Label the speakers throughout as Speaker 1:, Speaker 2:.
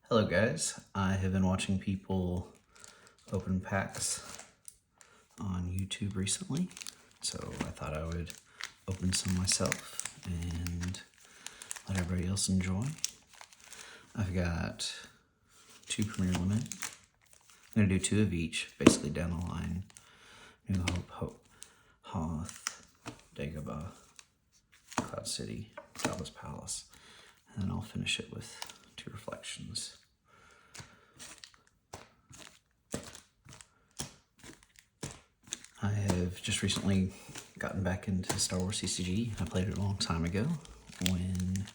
Speaker 1: Hello guys, I have been watching people open packs on YouTube recently, so I thought I would open some myself and let everybody else enjoy. I've got 2 Premier Limit. I'm going to do 2 of each, basically down the line. New Hope, Hoth, Dagobah, Cloud City, Dallas Palace, and then I'll finish it with 2 Reflections. I have just recently gotten back into Star Wars CCG. I played it a long time ago when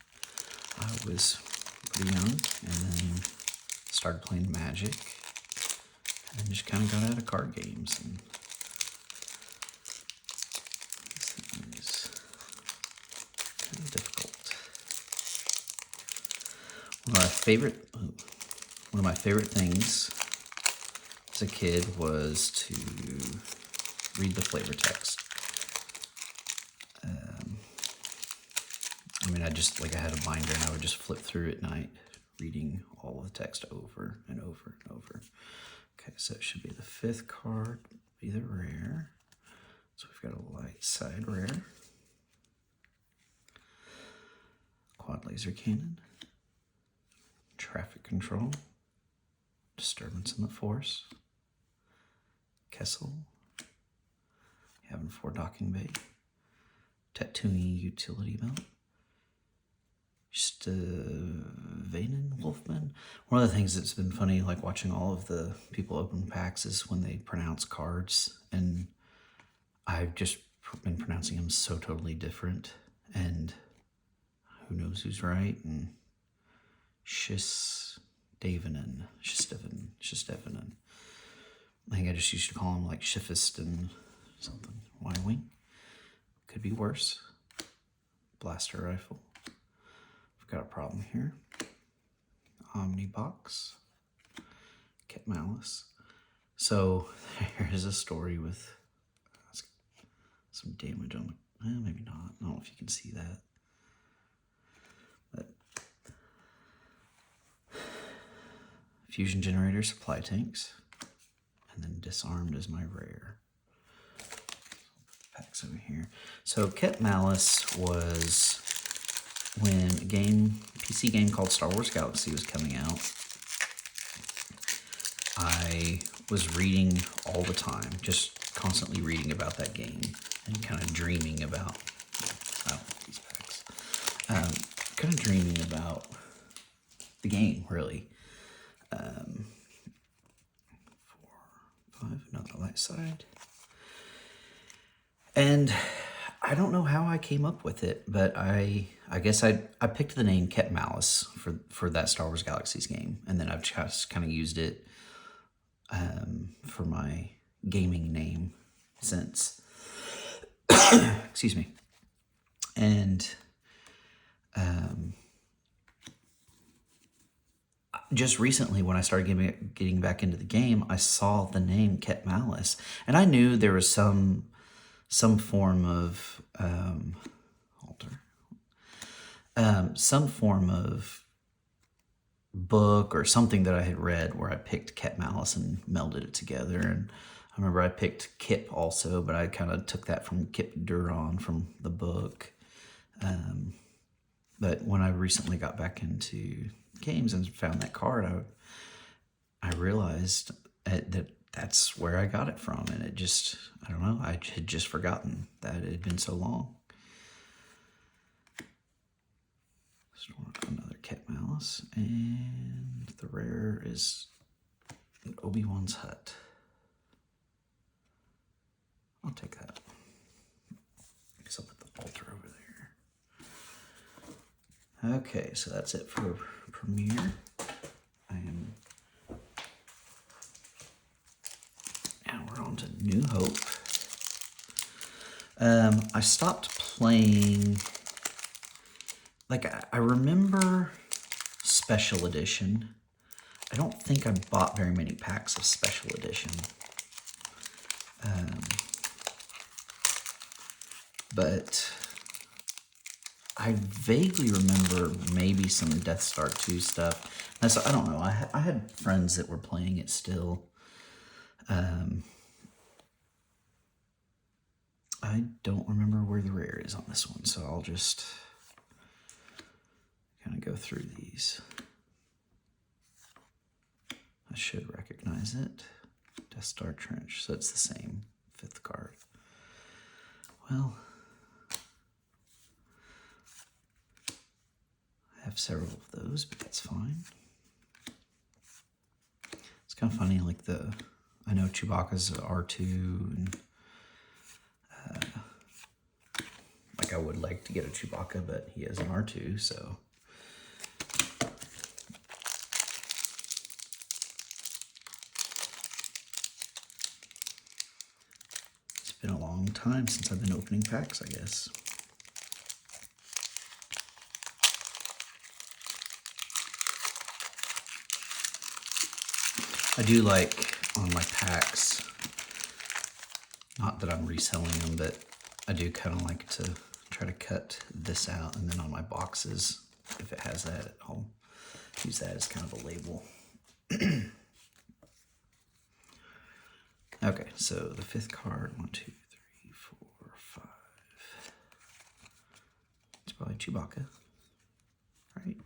Speaker 1: I was pretty young, and then started playing Magic, and just kind of got out of card games. And this thing is kind of difficult. One of my favorite things as a kid was to read the flavor text. I had a binder and I would just flip through at night, reading all of the text over and over and over. Okay, so it should be the 5th card, be the rare. So we've got a light side rare. Quad laser cannon. Traffic control. Disturbance in the force. Kessel. Having 4 docking bay. Tatooine utility belt. Vanen Wolfman. One of the things that's been funny, like watching all of the people open packs, is when they pronounce cards, and I've just been pronouncing them so totally different, and who knows who's right. And Shistevanen. I think I just used to call him like Shiffist and something. Y-wing. Could be worse. Blaster rifle. We've got a problem here. Omnibox. Ket Malice. So here's a story with some damage on the, maybe not. I don't know if you can see that. But fusion generator, supply tanks, and then disarmed is my rare. Packs over here. So Ket Malice was when a PC game called Star Wars Galaxy was coming out. I was reading all the time, just constantly reading about that game and kind of dreaming about, these packs, kind of dreaming about the game, really. 4, 5, another light side. And I don't know how I came up with it, but I guess I picked the name Ket Malice for that Star Wars Galaxies game, and then I've just kind of used it for my gaming name since. Excuse me. And just recently, when I started getting back into the game, I saw the name Ket Malice, and I knew there was some form of some form of book or something that I had read where I picked Ket Malice and melded it together. And I remember I picked Kip also, but I kind of took that from Kip Duron from the book. But when I recently got back into games and found that card, I realized that that's where I got it from, and it just, I don't know, I had just forgotten that it had been so long. Another Ket Malice, and the rare is Obi-Wan's Hut. I'll take that. I guess I'll put the altar over there. Okay, so that's it for Premiere. Now we're on to New Hope. I stopped playing, I remember Special Edition. I don't think I bought very many packs of Special Edition. But I vaguely remember maybe some Death Star 2 stuff. I don't know. I had friends that were playing it still. I don't remember where the rare is on this one, so I'll just kind of go through these. I should recognize it. Death Star Trench, so it's the same 5th card. Well, I have several of those, but that's fine. It's kind of funny, like I know Chewbacca's R2, and like I would like to get a Chewbacca, but he has an R2, so. It's been a long time since I've been opening packs, I guess. I do like on my packs, not that I'm reselling them, but I do kind of like to try to cut this out, and then on my boxes, if it has that, I'll use that as kind of a label. Okay, so the 5th card, 1, 2, 3, 4, 5. It's probably Chewbacca, right?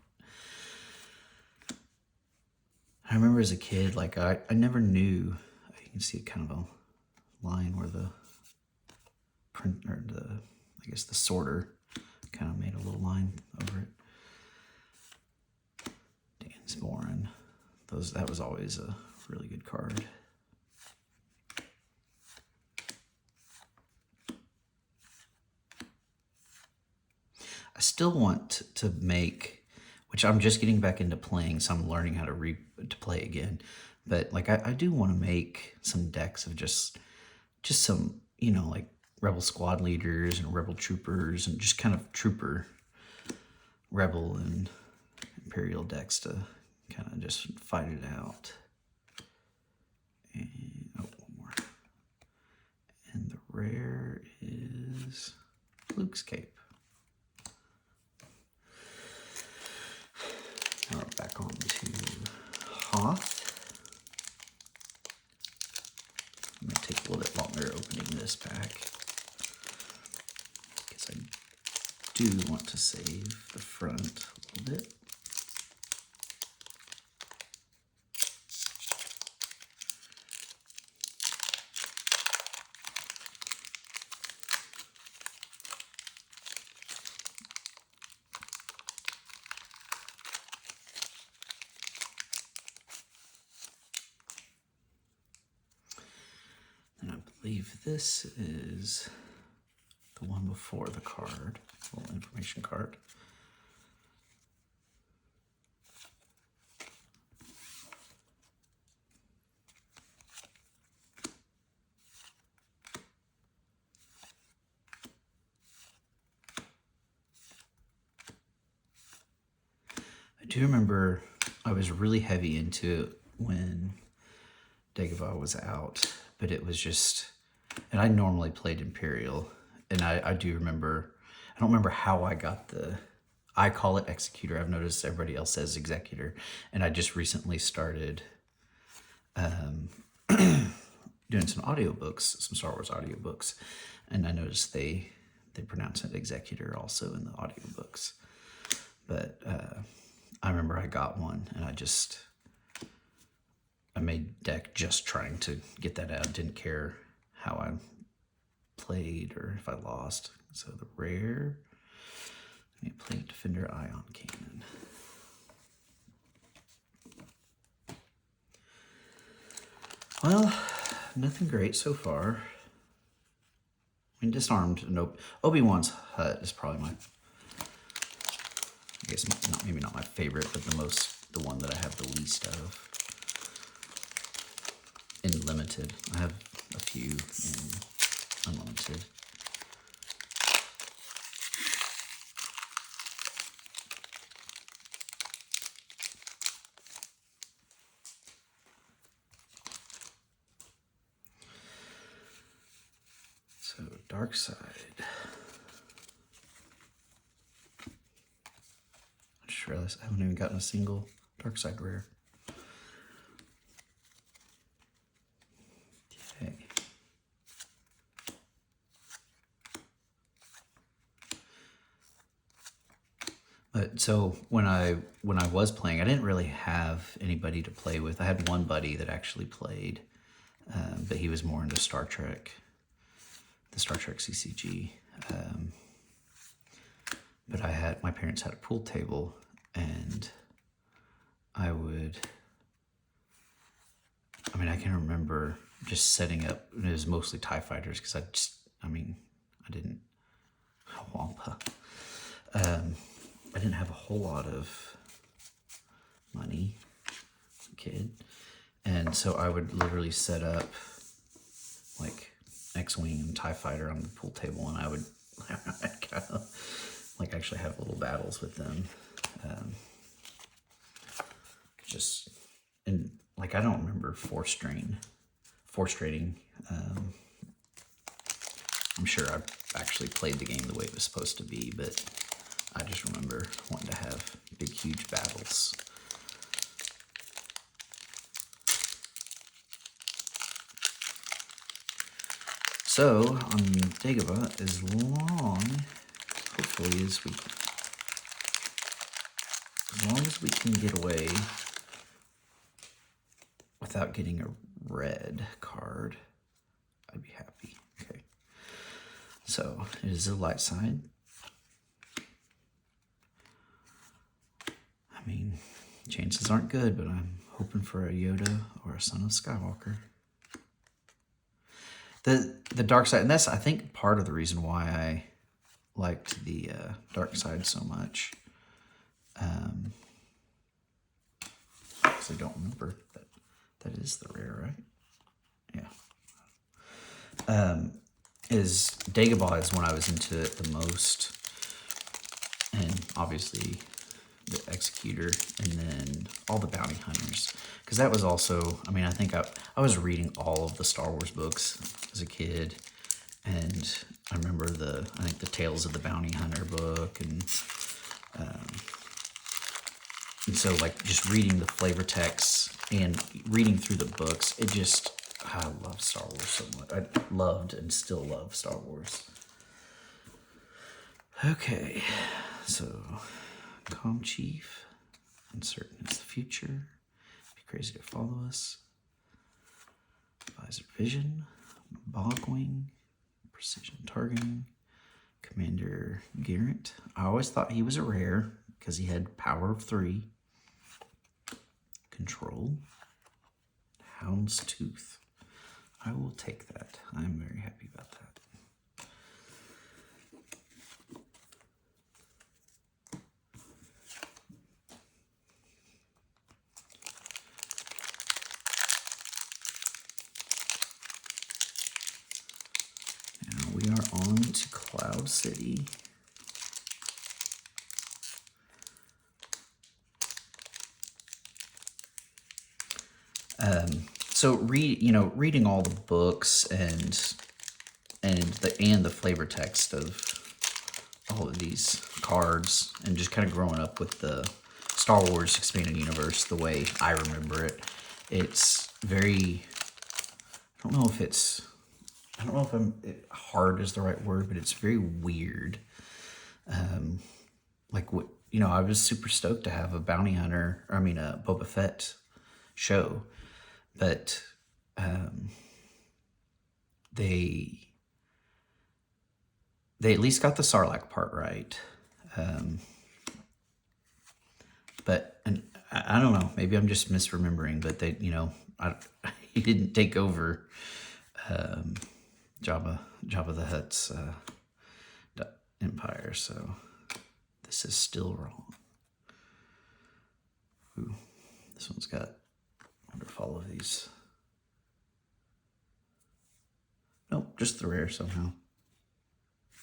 Speaker 1: I remember as a kid, like I never knew. You can see kind of a line where the print, or I guess the sorter kind of made a little line over it. Dan's Boren. That was always a really good card. I still want to make, which I'm just getting back into playing, so I'm learning how to play again. But like I do want to make some decks of just some, like Rebel squad leaders and Rebel troopers, and just kind of trooper, Rebel and Imperial decks to kind of just fight it out. And one more. And the rare is Luke's cape. Now we're back on to Hoth. I'm going to take a little bit longer opening this pack, because I do want to save the front a little bit. And I believe this is the one before the card, little information card. I do remember I was really heavy into it when Dagobah was out, but it was just, and I normally played Imperial, and I do remember, I don't remember how I got I call it Executor. I've noticed everybody else says Executor, and I just recently started doing some audiobooks, some Star Wars audiobooks, and I noticed they pronounce it Executor also in the audiobooks. But I remember I got one, and I made deck just trying to get that out. Didn't care how I played or if I lost. So the rare, I played Defender Ion Cannon. Well, nothing great so far. I mean, Disarmed, nope. Obi-Wan's Hut is probably I guess maybe not my favorite, but the one that I have the least of. In limited, I have a few in unlimited. So Dark Side. realize I haven't even gotten a single dark side rare. Okay. But so when I was playing, I didn't really have anybody to play with. I had one buddy that actually played, but he was more into Star Trek, the Star Trek CCG. But my parents had a pool table, and I can remember just setting up, and it was mostly TIE fighters because I didn't, Wampa. I didn't have a whole lot of money as a kid. And so I would literally set up like X-Wing and TIE Fighter on the pool table, and I would kind of like actually have little battles with them. I don't remember force trading. I'm sure I actually played the game the way it was supposed to be, but I just remember wanting to have big, huge battles. So, on Dagobah, as long as we can get away without getting a red card, I'd be happy. Okay. So, it is a light side. I mean, chances aren't good, but I'm hoping for a Yoda or a Son of Skywalker. The dark side, and that's, I think, part of the reason why I liked the dark side so much. I actually don't remember, but that is the rare, right? Yeah. Is Dagobah is when I was into it the most, and obviously the Executor, and then all the bounty hunters, because that was also, I think I was reading all of the Star Wars books as a kid, and I remember the Tales of the Bounty Hunter book, and so like just reading the flavor texts and reading through the books, I love Star Wars so much. I loved and still love Star Wars. Okay, so Com Chief, uncertain is the future, be crazy to follow us, Visor Vision, Bogwing, Precision Targeting, Commander Garrett. I always thought he was a rare because he had Power of 3, Control, Houndstooth. I will take that. I'm very happy about that. We are on to Cloud City. So reading all the books and the flavor text of all of these cards, and just kind of growing up with the Star Wars expanded universe the way I remember it, it's very, I don't know if hard is the right word, but it's very weird. I was super stoked to have a bounty hunter, a Boba Fett show, but they at least got the Sarlacc part right. And I don't know, maybe I'm just misremembering, but he didn't take over Jabba the Hutt's empire, so this is still wrong. Ooh, this one's got, I wonder if all of these, nope, just the rare somehow.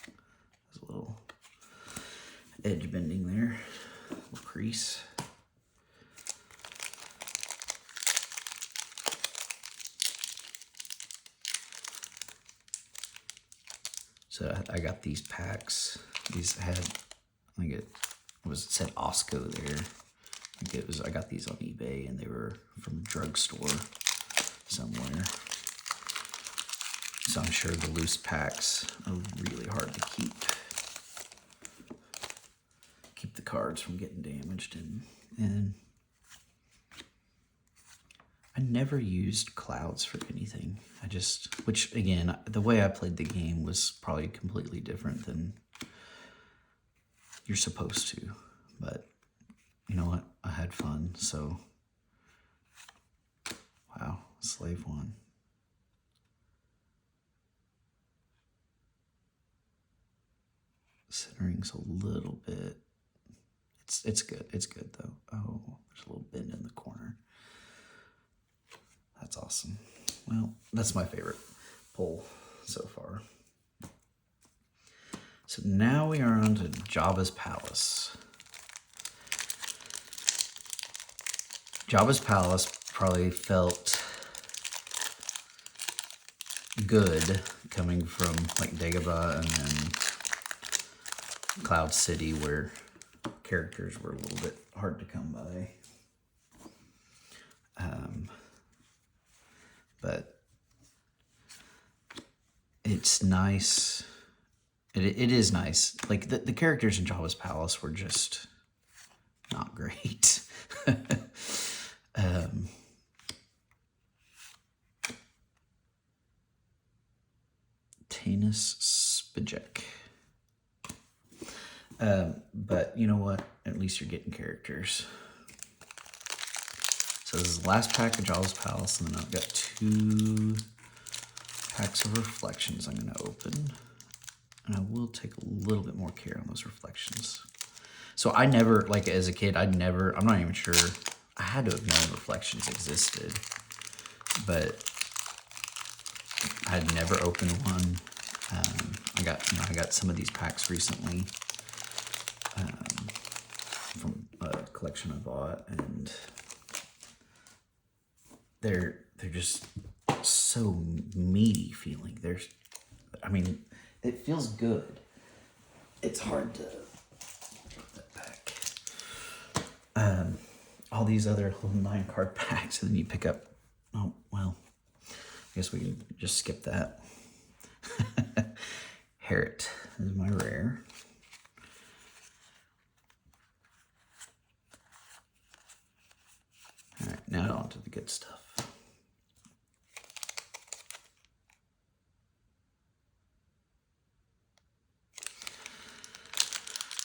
Speaker 1: There's a little edge bending there, a little crease. So I got these packs. These had, I think it said Osco there. I got these on eBay and they were from a drugstore somewhere. So I'm sure the loose packs are really hard to keep the cards from getting damaged. And I never used clouds for anything. Which again, the way I played the game was probably completely different than you're supposed to. But you know what? I had fun, so. Wow, slave one. Centering's a little bit. It's good. It's good though. Oh, there's a little bend in the corner. That's awesome. Well, that's my favorite pull so far. So now we are on to Jabba's Palace. Jabba's Palace probably felt good coming from like Dagobah and then Cloud City, where characters were a little bit hard to come by. But it's nice. It is nice. Like the characters in Jabba's Palace were just not great. Tanis Spajek. But you know what? At least you're getting characters. So this is the last pack of Jabba's Palace, and then I've got 2 packs of reflections I'm going to open. And I will take a little bit more care on those reflections. So I never, like as a kid, I'm not even sure, I had to have known reflections existed, but I had never opened one. I got some of these packs recently from a collection I bought, and they're just so meaty feeling. It feels good. It's hard to drop that back. All these other little 9-card packs, and then you pick up. Oh well, I guess we can just skip that. Harriet is my rare. All right, now on to the good stuff.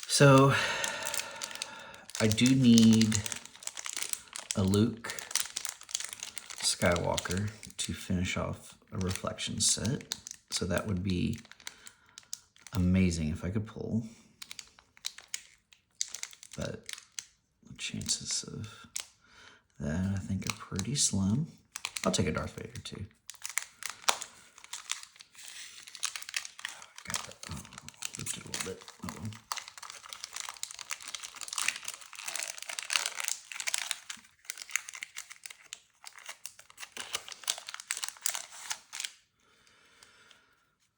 Speaker 1: So I do need a Luke Skywalker to finish off a reflection set. So that would be amazing if I could pull. But the chances of that I think are pretty slim. I'll take a Darth Vader too. Got that. Oh, looped it a little bit. Oh, well.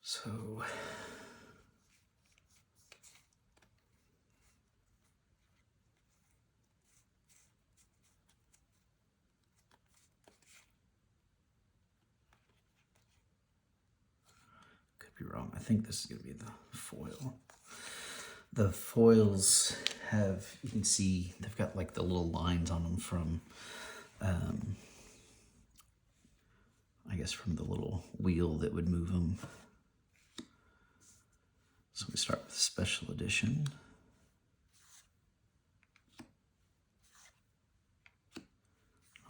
Speaker 1: So could be wrong. I think this is going to be the foil. The foils have, you can see, they've got like the little lines on them from, I guess from the little wheel that would move them. So we start with special edition.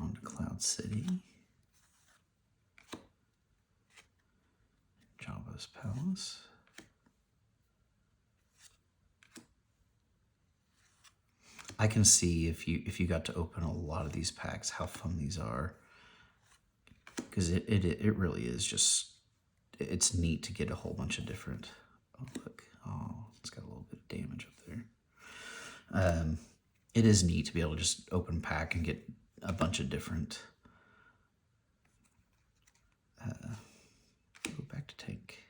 Speaker 1: On to Cloud City. Jabba's Palace. I can see if you got to open a lot of these packs, how fun these are. Because it really is just, it's neat to get a whole bunch of different. Oh, look. Oh, it's got a little bit of damage up there. It is neat to be able to just open pack and get a bunch of different. Go back to tank.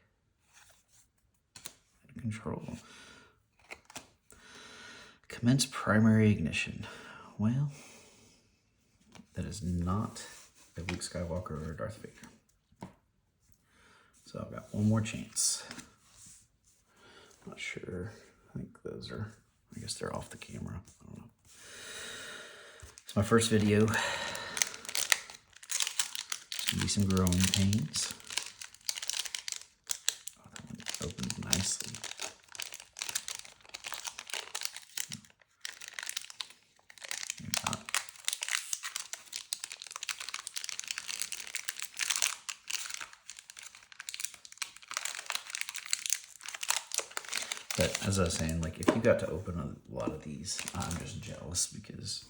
Speaker 1: Control. Commence primary ignition. Well, that is not a Luke Skywalker or a Darth Vader. So I've got one more chance. Not sure. I think those are, I guess they're off the camera. I don't know. It's my first video. It's gonna be some growing pains. Oh, that one opens nicely. Maybe not. But as I was saying, like if you got to open a lot of these, I'm just jealous because,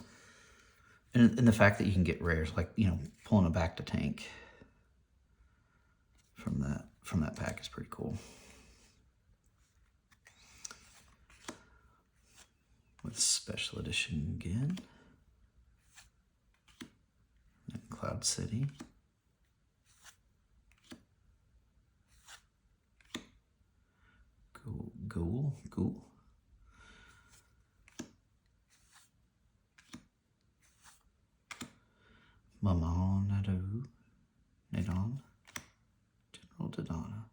Speaker 1: and the fact that you can get rares, like, you know, pulling a back to tank from that pack is pretty cool. With special edition again, and Cloud City. Cool. Maman Nadu, Nadon, General Dodonna.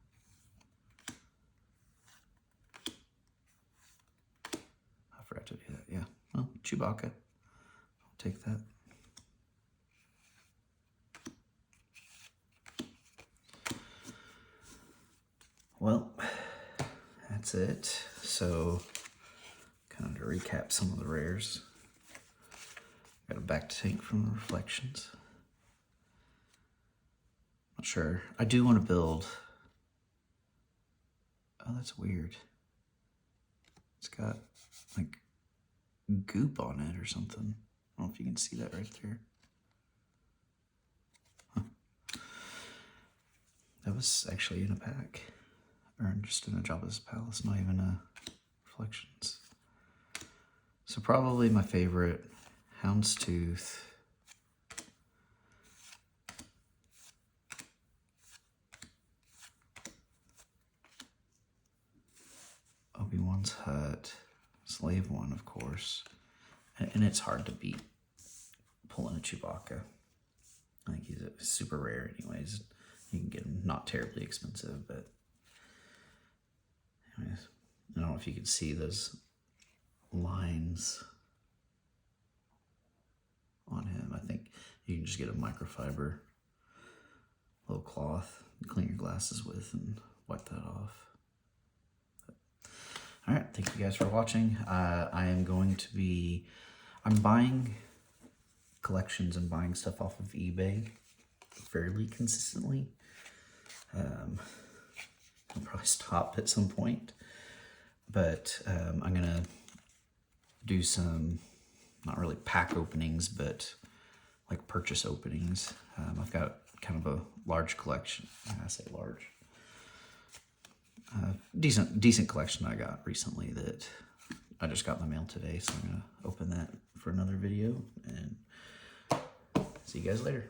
Speaker 1: I forgot to do that, yeah. Well, Chewbacca. I'll take that. Well, that's it. So, kind of to recap some of the rares. Got a back to tank from the Reflections. Not sure. I do want to build. Oh, that's weird. It's got like goop on it or something. I don't know if you can see that right there. Huh. That was actually in a pack. Or just in a Jabba's Palace, not even a Reflections. So probably my favorite, Houndstooth. Obi-Wan's Hut, Slave One, of course. And it's hard to beat pulling a Chewbacca. I think he's super rare anyways. You can get him not terribly expensive, but anyways, I don't know if you can see those lines on him. I think you can just get a microfiber little cloth, clean your glasses with, and wipe that off. All right, thank you guys for watching. I'm buying collections and buying stuff off of eBay fairly consistently. I'll probably stop at some point, but I'm gonna do some, not really pack openings, but like purchase openings. I've got kind of a large collection. I say large. Decent collection I got recently that I just got in the mail today, so I'm gonna open that for another video, and see you guys later.